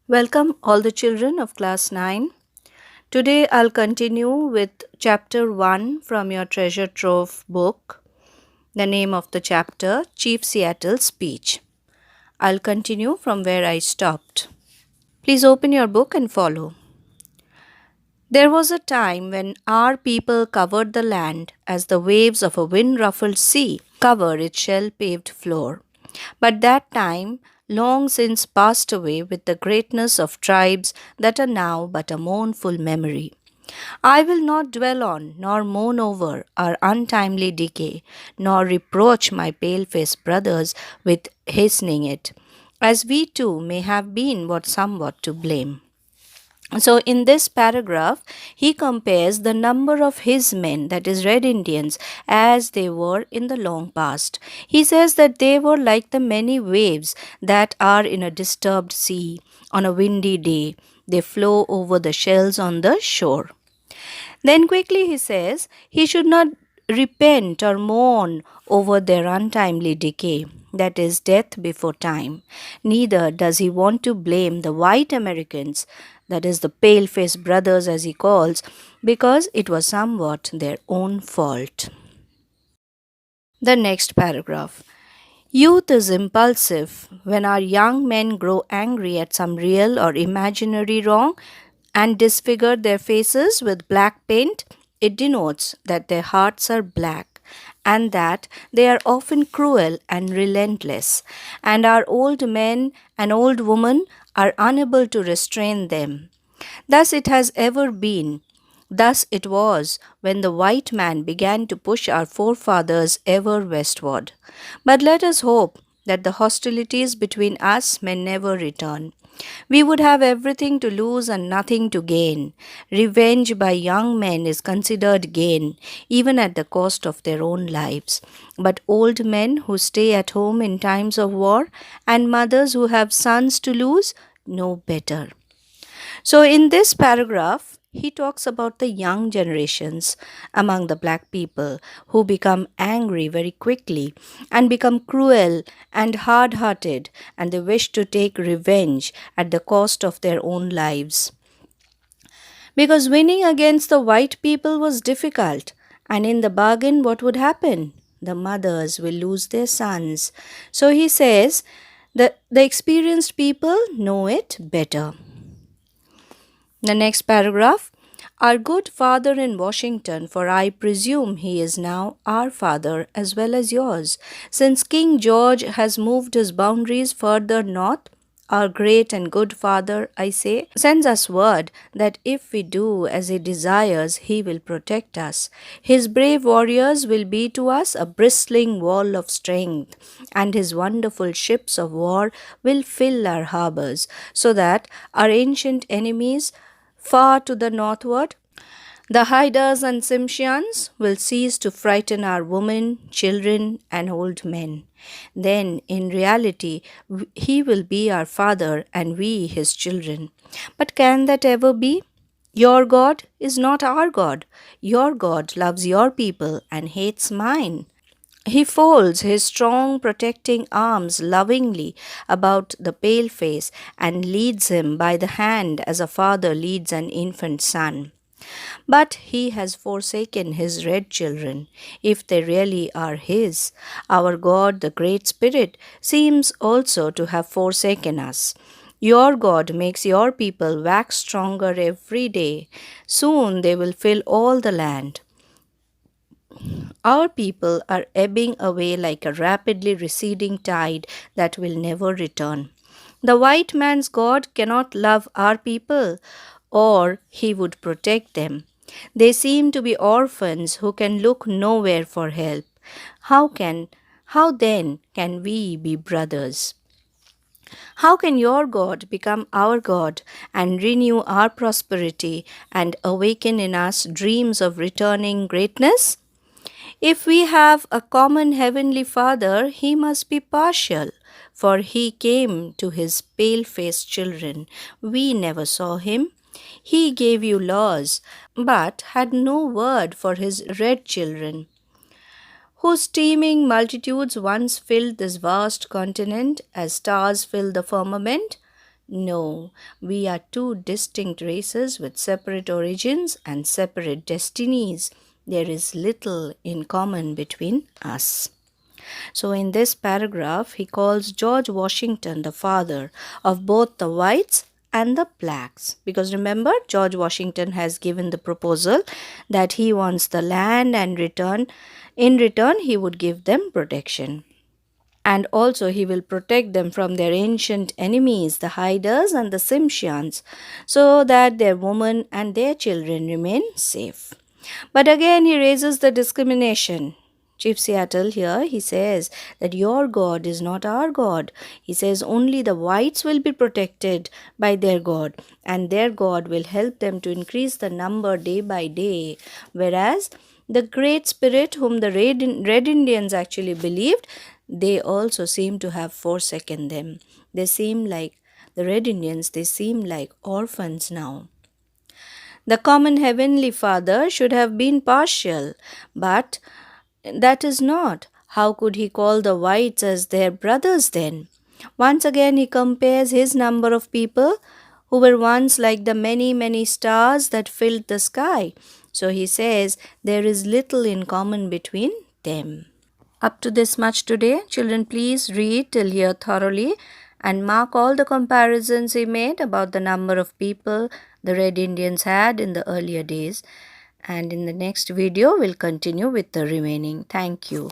Welcome, all the children of class 9. Today I'll continue with chapter 1 from your treasure trove book. The name of the chapter, Chief Seattle's Speech. I'll continue from where I stopped. Please open your book and follow. There was a time when our people covered the land as the waves of a wind ruffled sea cover its shell paved floor. But that time long since passed away with the greatness of tribes that are now but a mournful memory. I will not dwell on, nor mourn over our untimely decay, nor reproach my pale faced brothers with hastening it, as we too may have been what somewhat to blame. So, in this paragraph, he compares the number of his men, that is, Red Indians, as they were in the long past. He says that they were like the many waves that are in a disturbed sea on a windy day. They flow over the shells on the shore. Then quickly he says he should not repent or mourn over their untimely decay, that is, death before time. Neither does he want to blame the white Americans, that is, the pale faced brothers as he calls, because it was somewhat their own fault. The next paragraph. Youth is impulsive. When our young men grow angry at some real or imaginary wrong and disfigure their faces with black paint, it denotes that their hearts are black and that they are often cruel and relentless, and our old men and old women are unable to restrain them. Thus it has ever been. Thus it was when the white man began to push our forefathers ever westward. But let us hope that the hostilities between us may never return. We would have everything to lose and nothing to gain. Revenge by young men is considered gain, even at the cost of their own lives. But old men who stay at home in times of war and mothers who have sons to lose know better. So, in this paragraph, he talks about the young generations among the black people who become angry very quickly and become cruel and hard hearted, and they wish to take revenge at the cost of their own lives. Because winning against the white people was difficult, and in the bargain, what would happen? The mothers will lose their sons. So he says that the experienced people know it better. The next paragraph. Our good father in Washington, for I presume he is now our father as well as yours, since King George has moved his boundaries further north, our great and good father, I say, sends us word that if we do as he desires, he will protect us. His brave warriors will be to us a bristling wall of strength, and his wonderful ships of war will fill our harbors, so that our ancient enemies far to the northward, the Haidas and Simshians will cease to frighten our women, children, and old men. Then, in reality, he will be our father and we his children. But can that ever be? Your God is not our God. Your God loves your people and hates mine. He folds his strong protecting arms lovingly about the pale face and leads him by the hand as a father leads an infant son. But he has forsaken his red children, if they really are his. Our God, the Great Spirit, seems also to have forsaken us. Your God makes your people wax stronger every day. Soon they will fill all the land. Our people are ebbing away like a rapidly receding tide that will never return. The white man's God cannot love our people, or he would protect them. They seem to be orphans who can look nowhere for help. How then can we be brothers? How can your God become our God and renew our prosperity and awaken in us dreams of returning greatness? If we have a common heavenly Father, he must be partial, for he came to his pale faced children. We never saw him. He gave you laws, but had no word for his red children, whose teeming multitudes once filled this vast continent as stars fill the firmament. No, we are two distinct races with separate origins and separate destinies. There is little in common between us. So, in this paragraph, he calls George Washington the father of both the whites and the blacks. Because remember, George Washington has given the proposal that he wants the land and in return, he would give them protection. And also, he will protect them from their ancient enemies, the Haidas and the Tsimshians, so that their women and their children remain safe. But again, he raises the discrimination. Chief Seattle here, he says that your God is not our God. He says only the whites will be protected by their God, and their God will help them to increase the number day by day. Whereas the Great Spirit, whom the Red Indians actually believed, they also seem to have forsaken them. They seem like the Red Indians, they seem like orphans now. The common Heavenly Father should have been partial, but that is not. How could he call the whites as their brothers then? Once again, he compares his number of people who were once like the many, many stars that filled the sky. So he says there is little in common between them. Up to this much today, children, please read till here thoroughly and mark all the comparisons he made about the number of people the Red Indians had in the earlier days. And in the next video, we'll continue with the remaining. Thank you.